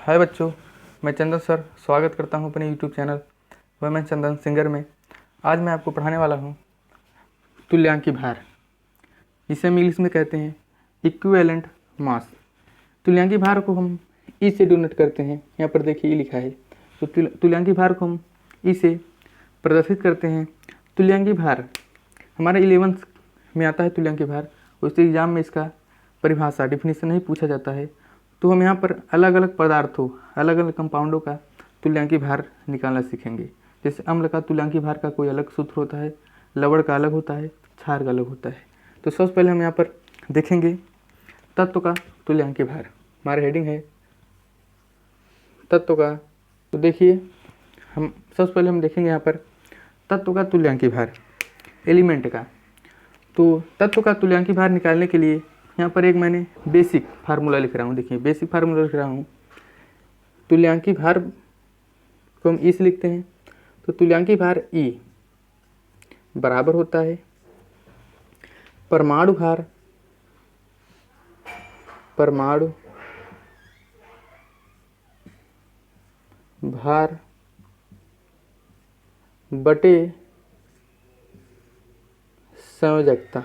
हाय बच्चों, मैं चंदन सर स्वागत करता हूं अपने यूट्यूब चैनल वुमेन चंदन सिंगर में। आज मैं आपको पढ़ाने वाला हूं तुल्यांकी भार। इसे हम इंग्लिश में कहते हैं इक्विवेलेंट मास। तुल्यांकी भार को हम ई से डोनेट करते हैं। यहाँ पर देखिए ई लिखा है। तो तुल्यांकी भार को हम ई से प्रदर्शित करते हैं। तुल्यांकी भार हमारा 11th में आता है। तुल्यांकी भार उससे एग्जाम में इसका परिभाषा डिफिनीशन नहीं पूछा जाता है। तो हम यहाँ पर अलग अलग पदार्थों, अलग अलग कंपाउंडों का तुल्यांकी भार निकालना सीखेंगे। जैसे अम्ल का तुल्यांकी भार का कोई अलग सूत्र होता है, लवण का अलग होता है, क्षार का अलग होता है। तो सबसे पहले हम यहाँ पर देखेंगे तत्व का तुल्यांकी भार। हमारा हेडिंग है तत्व का। तो देखिए हम सबसे पहले हम देखेंगे यहाँ पर तत्व का तुल्यांकी भार, एलिमेंट का। तो तत्व का तुल्यांकी भार निकालने के लिए यहाँ पर एक मैंने बेसिक फार्मूला लिख रहा हूँ। देखिए बेसिक फार्मूला लिख रहा हूँ। तुल्यांकी भार को हम ई से लिखते हैं। तो तुल्यांकी भार ई बराबर होता है परमाणु भार बटे संयोजकता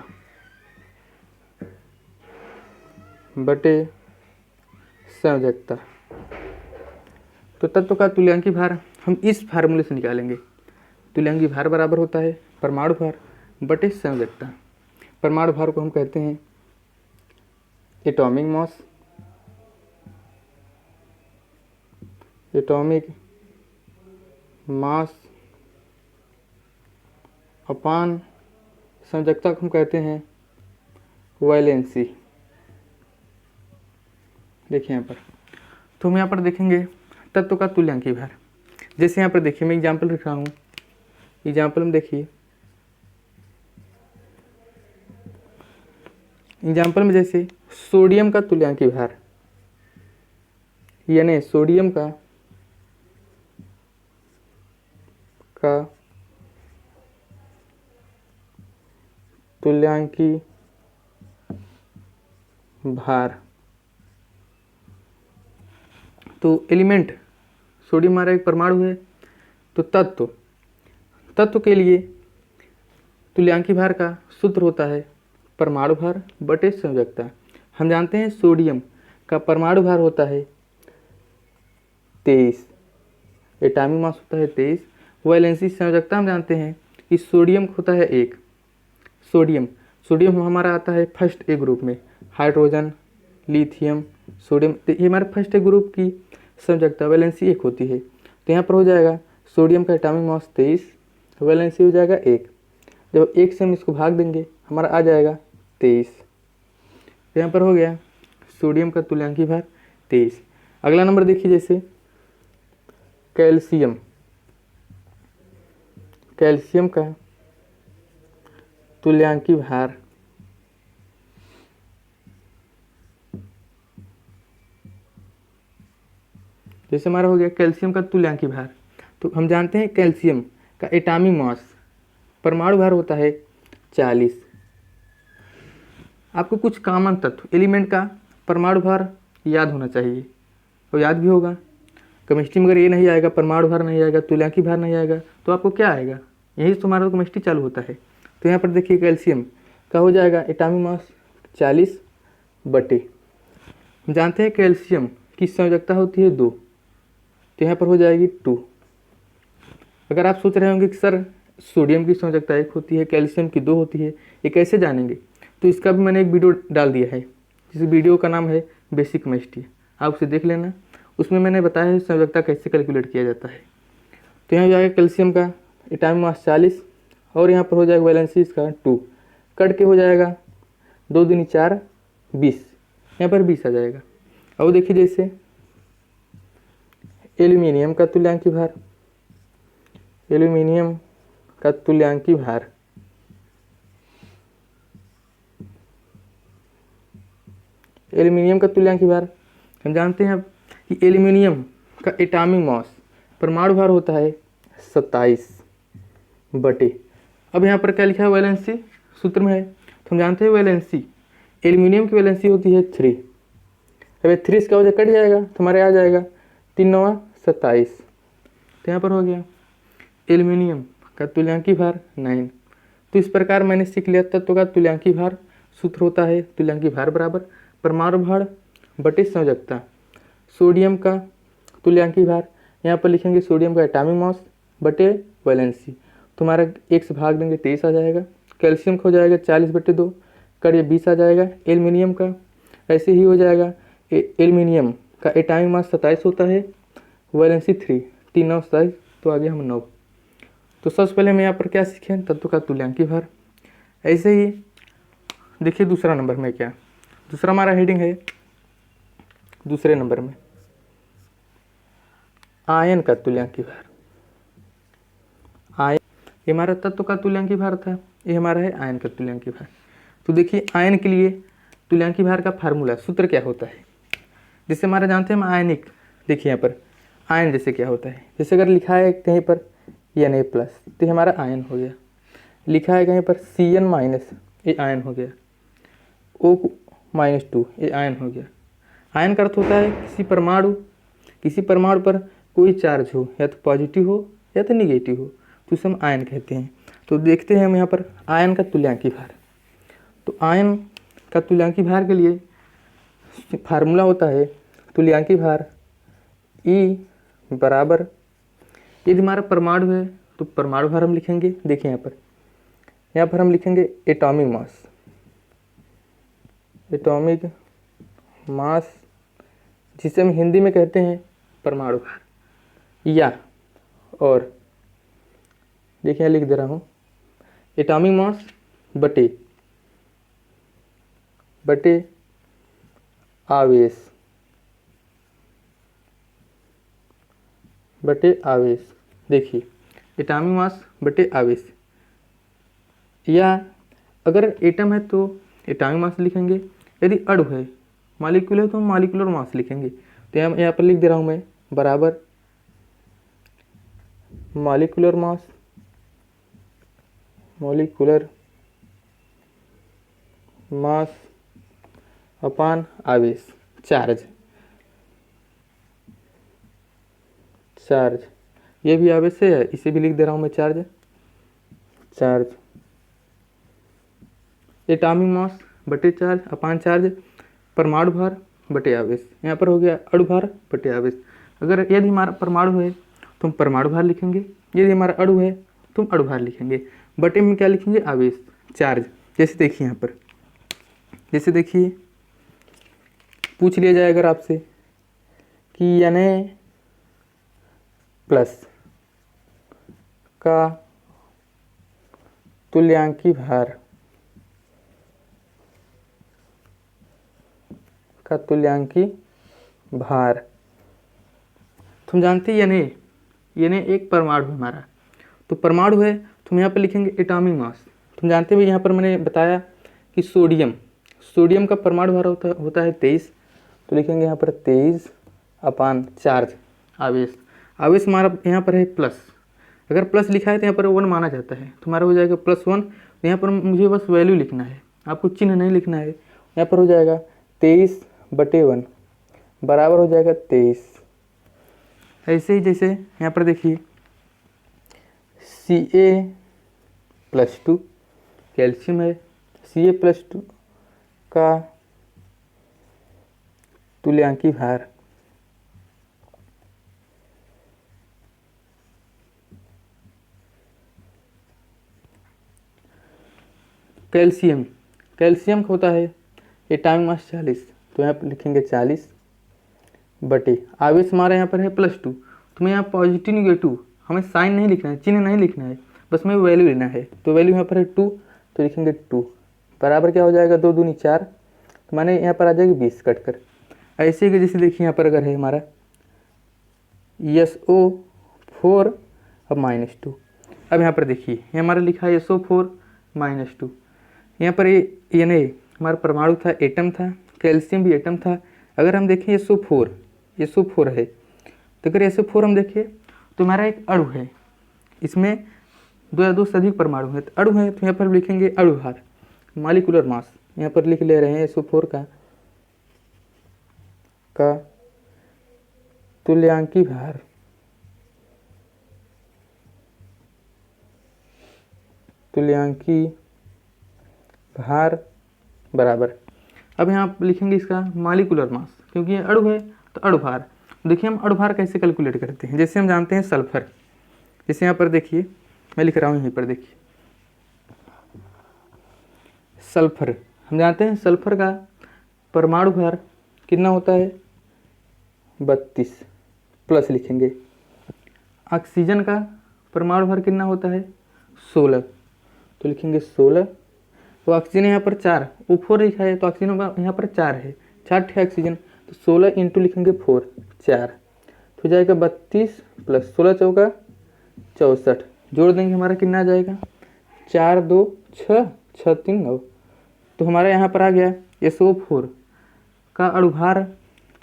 तो तत्व का तुल्यांकी भार हम इस फार्मूले से निकालेंगे। तुल्यांकी भार बराबर होता है परमाणु भार बटे संयोजकता। परमाणु भार को हम कहते हैं एटॉमिक मास अपान संयोजकता को हम कहते हैं वैलेंसी। देखिए यहाँ पर तो हम यहाँ पर देखेंगे तत्व का तुल्यांकी भार। जैसे यहाँ पर देखिए मैं एग्जाम्पल लिख रहा हूँ। एग्जाम्पल में देखिए, एग्जाम्पल में जैसे सोडियम का तुल्यांकी भार, यानी सोडियम का तुल्यांकी भार। तो एलिमेंट सोडियम हमारा एक परमाणु है। तो तत्व के लिए तुल्यांकी भार का सूत्र होता है परमाणु भार बटे संयोजकता। हम जानते हैं सोडियम का परमाणु भार होता है 23, एटॉमिक मास होता है 23। वैलेंसी संयोजकता हम जानते हैं कि सोडियम होता है 1। सोडियम हमारा आता है फर्स्ट ए ग्रुप में, हाइड्रोजन, लिथियम, सोडियम। तो ये हमारे फर्स्ट ए ग्रुप की संयोजकता वैलेंसी 1 होती है। तो यहाँ पर हो जाएगा सोडियम का एटॉमिक मास 23, वैलेंसी हो जाएगा 1। जब 1 से हम इसको भाग देंगे हमारा आ जाएगा 23। तो यहाँ पर हो गया सोडियम का तुल्यांकी भार 23। अगला नंबर देखिए, जैसे कैल्शियम का तुल्यांकी भार। जैसे हमारा हो गया कैल्शियम का तुल्यांकी भार। तो हम जानते हैं कैल्शियम का एटॉमिक मास परमाणु भार होता है 40। आपको कुछ कॉमन तत्व एलिमेंट का परमाणु भार याद होना चाहिए, और याद भी होगा। केमिस्ट्री में अगर ये नहीं आएगा, परमाणु भार नहीं आएगा, तुल्यांकी भार नहीं आएगा, तो आपको क्या आएगा? यही तो हमारा केमिस्ट्री चालू होता है। तो यहाँ पर देखिए कैल्शियम का हो जाएगा एटॉमिक मास 40 बटे, हम जानते हैं कैल्शियम की संयोजकता होती है 2। तो यहाँ पर हो जाएगी 2। अगर आप सोच रहे होंगे कि सर सोडियम की संयोजकता 1 होती है, कैल्शियम की 2 होती है, ये कैसे जानेंगे? तो इसका भी मैंने एक वीडियो डाल दिया है, जिस वीडियो का नाम है बेसिक केमिस्ट्री। आप उसे देख लेना, उसमें मैंने बताया है संयोजकता कैसे कैलकुलेट किया जाता है। तो यहाँ हो जाएगा कैल्शियम का एटॉमिक मास 40, और यहाँ पर हो जाएगा वैलेंसी इसका 2। कट के हो जाएगा 2 दूनी 4, 20। यहाँ पर 20 आ जाएगा। अब देखिए जैसे एल्यूमिनियम का तुल्यांकी भार। एल्यूमिनियम का तुल्यांकी भार हम जानते हैं कि एल्यूमिनियम का एटॉमिक मास परमाणु भार होता है 27 बटे। अब यहाँ पर क्या लिखा है? वैलेंसी सूत्र में है। तो हम जानते हैं वैलेंसी एल्यूमिनियम की वैलेंसी होती है 3। अब 3 इसका वजह कट जाएगा तो हमारे आ जाएगा 3 9 27, तो यहाँ पर हो गया। एल्युमिनियम का तुल्यांकी भार 9। तो इस प्रकार मैंने सीख लिया तत्व का तुल्यांकी भार। सूत्र होता है तुल्यांकी भार बराबर परमाणु भार बटे संयोजकता। सोडियम का तुल्यांकी भार यहाँ पर लिखेंगे सोडियम का एटॉमिक मास बटे वैलेंसी। तुम्हारा 1 से भाग देंगे 23 आ जाएगा। कैल्शियम का हो जाएगा 40/2, कर ये 20 आ जाएगा। एल्युमिनियम का ऐसे ही हो जाएगा। एल्युमिनियम का एटॉमिक मास 27 होता है, वैलेंसी 3, 3 9 27, तो आगे हम 9। तो सबसे पहले हम यहाँ पर क्या सीखें, तत्व का तुल्यांकी भार। ऐसे ही देखिए दूसरा नंबर में क्या, दूसरा हमारा हेडिंग है दूसरे नंबर में आयन का तुल्यांकी भार। आयन, ये हमारा तत्व का तुल्यांकी भार था, ये हमारा है आयन का तुल्यांकी भार। तो देखिए आयन के लिए तुल्यांकी भार का फार्मूला सूत्र क्या होता है। जैसे हमारा जानते हैं हम आयनिक, देखिए यहाँ पर आयन जैसे क्या होता है, जैसे अगर लिखा है कहीं पर Na+, तो ये हमारा आयन हो गया। लिखा है कहीं पर Cn-, ये आयन हो गया। O-2, ये आयन हो गया। आयन का अर्थ होता है किसी परमाणु पर कोई चार्ज हो, या तो पॉजिटिव हो या तो निगेटिव हो, तो उसे हम आयन कहते हैं। तो देखते हैं हम यहाँ पर आयन का तुल्यांकी भार। तो आयन का तुल्यांकी भार के लिए फार्मूला होता है तुल्यांकी भार E बराबर, यदि हमारा परमाणु है तो परमाणु भार हम लिखेंगे। देखिए यहाँ पर हम लिखेंगे एटॉमिक मास, जिसे हम हिंदी में कहते हैं परमाणु भार, या और देखिए लिख दे रहा हूँ एटॉमिक मास बटे आवेश। देखिए एटॉमिक मास बटे आवेश, या अगर एटम है तो एटॉमिक मास लिखेंगे, यदि अणु है मॉलिक्यूल है तो हम मॉलिक्यूलर मास लिखेंगे। तो यहाँ पर लिख दे रहा हूँ मैं बराबर मॉलिक्यूलर मास अपान आवेश, चार्ज, ये भी आवेश है, इसे भी लिख दे रहा हूँ मैं चार्ज। एटॉमिक मास बटे चार्ज अपान चार्ज, परमाणु भार बटे आवेश। यहाँ पर हो गया अणु भार बटे आवेश। यदि हमारा परमाणु है तो हम परमाणु भार लिखेंगे, यदि हमारा अणु है तो हम अणु भार लिखेंगे। बटे में क्या लिखेंगे, आवेश, चार्ज। जैसे देखिए यहाँ पर, जैसे देखिए पूछ लिया जाए अगर आपसे कि Na+ का तुल्यांकी भार, तुम जानते हैं Na एक परमाणु है हमारा, तो परमाणु है तो हम यहाँ पर लिखेंगे एटॉमिक मास। तुम जानते हैं यहाँ पर मैंने बताया कि सोडियम का परमाणु भार होता है 23, तो लिखेंगे यहाँ पर 23 अपान चार्ज, आवेश हमारा यहाँ पर है प्लस। अगर प्लस लिखा है तो यहाँ पर 1 माना जाता है, तो हमारा हो जाएगा +1। तो यहाँ पर मुझे बस वैल्यू लिखना है, आपको चिन्ह नहीं लिखना है। यहाँ पर हो जाएगा 23/1 बराबर हो जाएगा 23। ऐसे ही जैसे यहाँ पर देखिए Ca+2 कैल्शियम है, Ca+2 का तुल्यांकी भार कैल्शियम का होता है एटॉमिक मास 40, तो यहाँ पर लिखेंगे 40 बटे आवेश हमारा यहाँ पर है +2। तो मैं यहाँ पॉजिटिव निगेटिव हमें साइन नहीं लिखना है, चिन्ह नहीं लिखना है, बस हमें वैल्यू लेना है। तो वैल्यू यहाँ पर है 2, तो लिखेंगे 2 बराबर क्या हो जाएगा 2 दूनी 4, तो माने यहाँ पर आ जाएगी 20 कटकर। ऐसे ही जैसे देखिए यहाँ पर अगर है हमारा SO4 अब -2, अब यहाँ पर देखिए ये हमारा लिखा है SO4 -2। यहाँ पर ये नहीं हमारा परमाणु था, एटम था, कैल्शियम भी एटम था। अगर हम देखें SO4 है, तो अगर SO4 हम देखें तो हमारा एक अणु है, इसमें 2 या 2 से अधिक परमाणु है, तो अणु है तो यहाँ पर लिखेंगे अणु भार, मॉलिक्यूलर मास। यहाँ पर लिख ले रहे हैं SO4 का तुल्यांकी भार बराबर, अब यहाँ आप लिखेंगे इसका मॉलिक्यूलर मास, क्योंकि ये अणु है तो अणुभार। देखिए हम अणुभार कैसे कैलकुलेट करते हैं, जैसे हम जानते हैं सल्फर, जैसे यहाँ पर देखिए मैं लिख रहा हूँ, यहीं पर देखिए सल्फर, हम जानते हैं सल्फर का परमाणु भार कितना होता है 32 प्लस लिखेंगे। ऑक्सीजन का परमाणु भार कितना होता है 16, तो लिखेंगे 16। तो ऑक्सीजन यहाँ पर 4, वो 4 लिखा है तो ऑक्सीजन यहाँ पर 4 है, 4 थे ऑक्सीजन, तो 16 इंटू लिखेंगे 4, 4 तो जाएगा 32 प्लस 16 चौका 64, जोड़ देंगे हमारा कितना आ जाएगा 4 2 6 6 3 9, तो हमारा यहाँ पर आ गया SO4 का अणुभार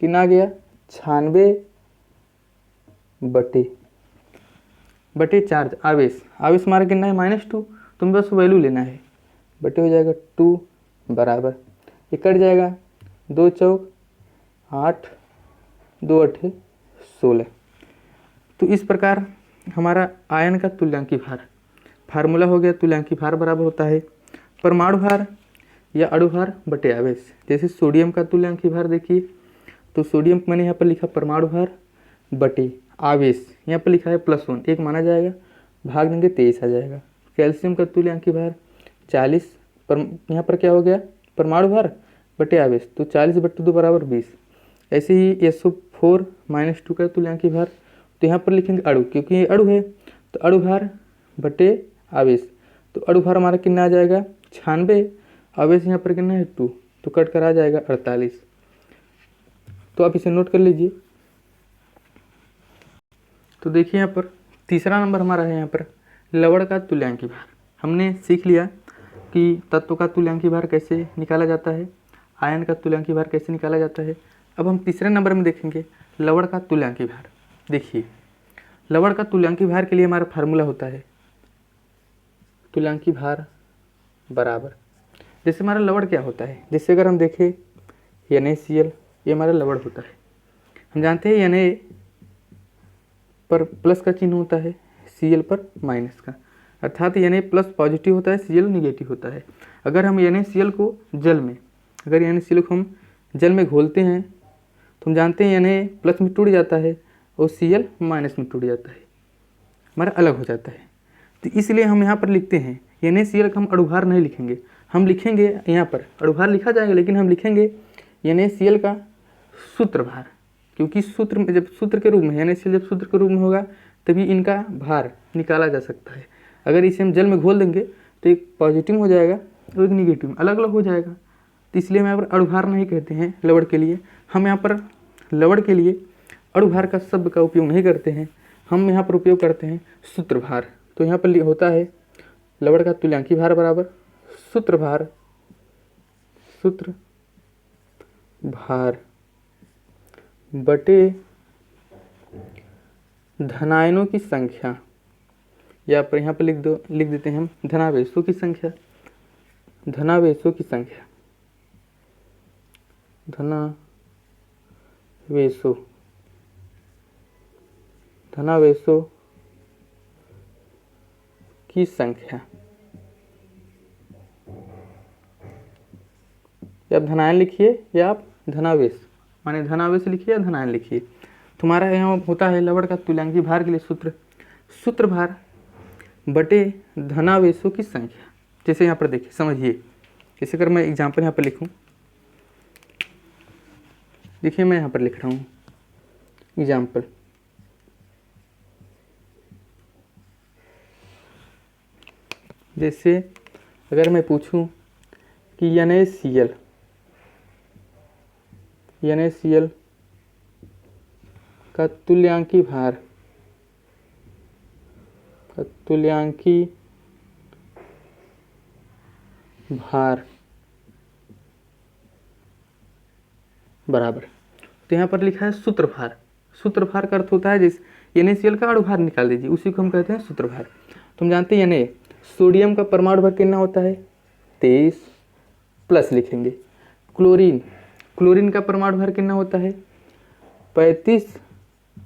कितना आ गया 96 बटे चार्ज आवेश, आवेश हमारा कितना है -2, तुम बस वैल्यू लेना है, बटे हो जाएगा 2 बराबर, ये कट जाएगा 2 चौक 8 2 8 16। तो इस प्रकार हमारा आयन का तुल्यांकी भार फार्मूला हो गया। तुल्यांकी भार बराबर होता है परमाणु भार या अणुभार बटे आवेश। जैसे सोडियम का तुल्यांकी भार देखिए, तो सोडियम मैंने यहाँ पर लिखा परमाणु भार बटे आवेश, यहाँ पर लिखा है +1, एक माना जाएगा, भाग देंगे 23 आ जाएगा। कैल्शियम का तुल्यांकी भार 40, पर यहाँ पर क्या हो गया परमाणु भार बटे आवेश, तो 40 बटे 2 बराबर 20। ऐसे ही SO4 -2 का तुल्यांकी भार, तो यहाँ पर लिखेंगे अणु, क्योंकि ये अणु है तो अणु भार बटे आवेश, तो अणु भार हमारा कितना आ जाएगा 96, आवेश यहाँ पर कितना है 2, तो कट कर आ जाएगा 48। तो आप इसे नोट कर लीजिए। तो देखिए यहाँ पर तीसरा नंबर हमारा है यहाँ पर लवण का तुल्यांकी भार। हमने सीख लिया कि तत्व का तुल्यांकी भार कैसे निकाला जाता है, आयन का तुल्यांकी भार कैसे निकाला जाता है। अब हम तीसरे नंबर में देखेंगे लवण का तुल्यांकी भार। देखिए लवण का तुल्यांकी भार के लिए हमारा फार्मूला होता है तुल्यांकी भार बराबर, जैसे हमारा लवण क्या होता है, जैसे अगर हम देखें NaCl, ये हमारा लवण होता है। हम जानते हैं Na पर प्लस का चिन्ह होता है, Cl पर माइनस का, अर्थात Na प्लस पॉजिटिव होता है, Cl निगेटिव होता है। अगर हम NaCl को जल में, अगर NaCl को हम जल में घोलते हैं तो हम जानते हैं Na प्लस में टूट जाता है और Cl माइनस में टूट जाता है, हमारा अलग हो जाता है। तो इसलिए हम यहाँ पर लिखते हैं NaCl का हम अणुभार नहीं लिखेंगे, हम लिखेंगे यहाँ पर अणुभार लिखा जाएगा, लेकिन हम लिखेंगे NaCl का सूत्रभार, क्योंकि सूत्र में जब सूत्र के रूप में NaCl जब सूत्र के रूप में होगा तभी इनका भार निकाला जा सकता है। अगर इसे हम जल में घोल देंगे तो एक पॉजिटिव हो जाएगा और एक निगेटिव अलग अलग हो जाएगा, तो इसलिए हम यहाँ पर अणुभार नहीं कहते हैं लवण के लिए। हम यहाँ पर लवण के लिए अणुभार का शब्द का उपयोग नहीं करते हैं, हम यहाँ पर उपयोग करते हैं सूत्रभार। तो यहाँ पर होता है लवण का तुल्यांकी भार बराबर सूत्रभार बटे धनायनों की संख्या, या पर यहाँ पर लिख देते हैं हम धनावेशों की संख्या, धनावेशों की संख्या, धनावेशों की संख्या, या आप धनायन लिखिए या आप धनावेश, माने धनावेश लिखिए या धनायन लिखिए। तुम्हारा यहाँ होता है लवण का तुल्यांकी भार के लिए सूत्रभार बटे धनावेशों की संख्या। जैसे यहाँ पर देखिए समझिए, जैसे अगर मैं एग्जाम्पल यहाँ पर लिखूँ, देखिए मैं यहाँ पर लिख रहा हूँ एग्जाम्पल, जैसे अगर मैं पूछूं कि NaCl का तुल्यांकी भार बराबर, तो यहाँ पर लिखा है सूत्रभार। सूत्रभार का अर्थ होता है जिस NaCl का अणुभार निकाल दीजिए, उसी को हम कहते हैं सूत्रभार। तुम जानते हैं Na सोडियम का परमाणु भार कितना होता है 23 प्लस लिखेंगे। क्लोरीन का परमाणु भार कितना होता है 35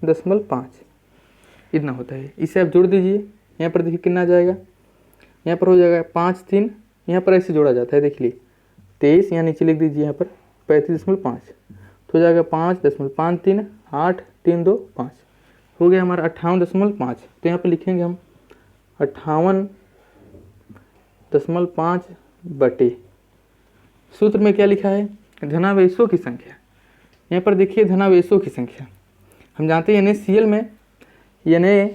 35 इतना होता है। इसे आप जोड़ दीजिए, यहाँ पर देखिए कितना आ जाएगा, यहाँ पर हो जाएगा 5 3, यहाँ पर ऐसे जोड़ा जाता है, देख लीजिए 23, यहाँ नीचे लिख दीजिए यहाँ पर 35.5, तो हो जाएगा 5.53 8 3 2 5, हो गया हमारा 58.5। तो यहाँ पर लिखेंगे हम 58.5 बटे, सूत्र में क्या लिखा है, धनावेशों की संख्या। यहाँ पर देखिए धनावेशों की संख्या, हम जानते हैं NaCl में Na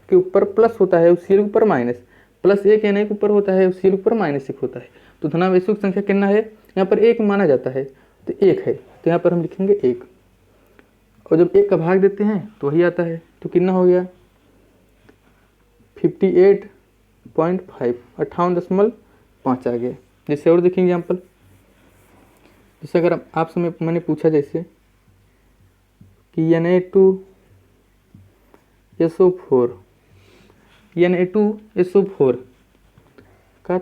के ऊपर प्लस होता है, उस Cl के ऊपर माइनस, +1 Na के ऊपर होता है, उस Cl के ऊपर -1 होता है। तो धनावेशों की संख्या कितना है, यहाँ पर 1 माना जाता है, तो 1 है, तो यहाँ पर हम लिखेंगे 1, और जब 1 का भाग देते हैं तो वही आता है, तो कितना हो गया 58.5, 58.5 आ गया। जैसे और देखेंगे एग्जाम्पल, जैसे अगर आपसे मैंने पूछा जैसे कि Na2SO4 Na2SO4 का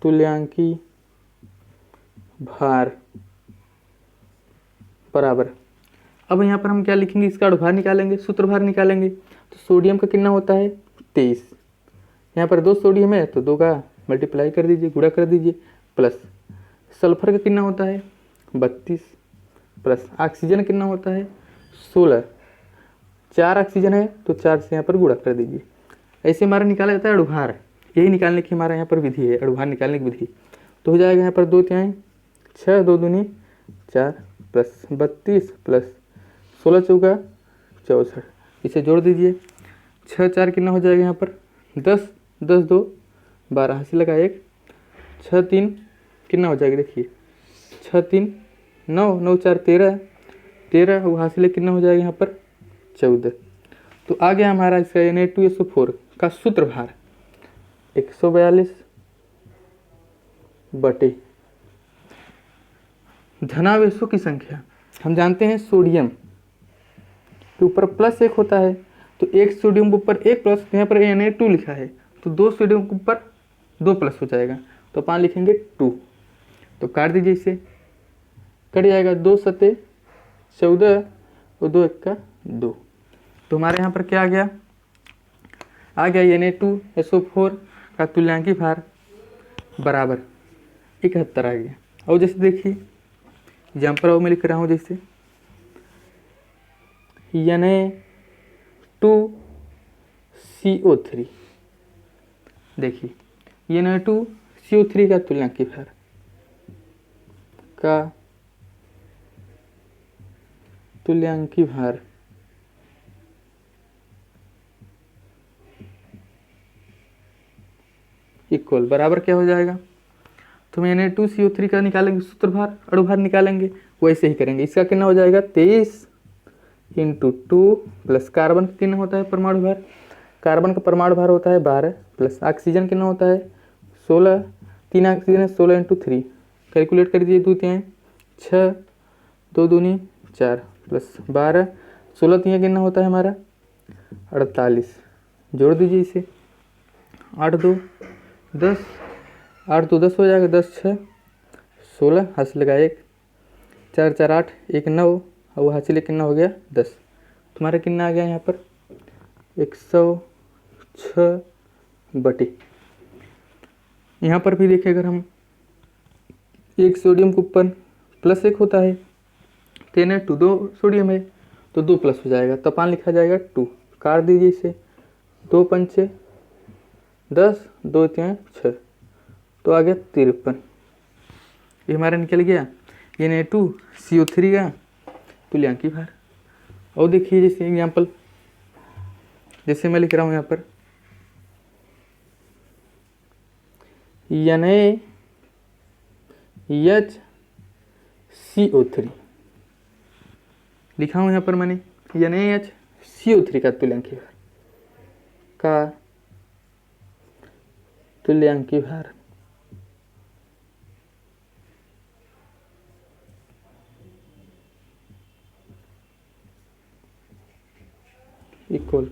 तुल्यांकी भार बराबर, अब यहाँ पर हम क्या लिखेंगे, इसका भार निकालेंगे, सूत्र भार निकालेंगे। तो सोडियम का कितना होता है 23, यहाँ पर 2 सोडियम है तो 2 का मल्टीप्लाई कर दीजिए, गुणा कर दीजिए, प्लस सल्फर का कितना होता है 32, प्लस ऑक्सीजन कितना होता है 16, 4 ऑक्सीजन है तो 4 से यहाँ पर गुणा कर दीजिए। ऐसे हमारा निकाला जाता है अणुभार, यही निकालने की हमारा यहाँ पर विधि है, अणुभार निकालने की विधि। तो हो जाएगा यहाँ पर 2 तिहाई 6, 2 दूनी 4, प्लस 32 प्लस 16 चौका 64, इसे जोड़ दीजिए, 6 4 कितना हो जाएगा यहाँ पर 10, 10 2 12, हासिल लगा 1, 6 3 कितना हो जाएगा, देखिए 6 3 9, 9 4 13, 13 वो हासिल कितना हो जाएगा यहाँ पर 14। तो आ गया हमारा इसका Na2SO4 का सूत्र भार 142 बटे धनावेशों की संख्या। हम जानते हैं सोडियम के ऊपर +1 होता है, तो 1 सोडियम के ऊपर 1 प्लस, यहाँ पर Na2 लिखा है तो 2 सोडियम के ऊपर 2 प्लस हो जाएगा, तो अपन लिखेंगे 2, तो काट दीजिए, इसे कट जाएगा 2 सते 14 और 2 1 का 2। तो हमारे यहाँ पर क्या आ गया Na2SO4 का तुल्यांकी भार बराबर 71 आ गया। और जैसे देखिए एग्जाम्पल और मैं लिख रहा हूँ, जैसे Na2CO3, देखिए Na2CO3 का तुल्यांकी भार इक्वल बराबर क्या हो जाएगा, तो हम Na2CO3 का निकालेंगे सूत्र भार, अणुभार निकालेंगे, वैसे ही करेंगे। इसका कितना हो जाएगा 23 × 2 प्लस कार्बन का कितना होता है परमाणु भार, कार्बन का परमाणु भार होता है 12, प्लस ऑक्सीजन कितना होता है 16, 3 ऑक्सीजन है 16 × 3, कैलकुलेट कर दीजिए, 2 तिहाई 6, 2 दूनी 4, प्लस 12, 16 तिहाई कितना होता है हमारा 48, जोड़ दीजिए इसे, 8 2 10, 8 2 10 हो जाएगा, 10 6 16, हासिल लगा 1, 4 4 8 1 9, और वो हासिल कितना हो गया 10। तुम्हारा कितना आ गया यहाँ पर 106 बटे, यहाँ पर भी देखिए अगर हम 1 सोडियम के ऊपर +1 होता है, तो Na2 2 सोडियम है तो 2 प्लस हो जाएगा, तो पान लिखा जाएगा 2, काट दीजिए इसे, 2 पंचे 10, 2 तिहाई 6, तो आ गया 53, ये हमारा निकल गया Na2CO3 का तुल्यांकी भार। और देखिए जैसे एग्जाम्पल, जैसे मैं लिख रहा हूँ यहाँ पर NaHCO3 लिखा हूँ यहाँ पर मैंने, NaHCO3 का तुल्यांकी भार इक्वल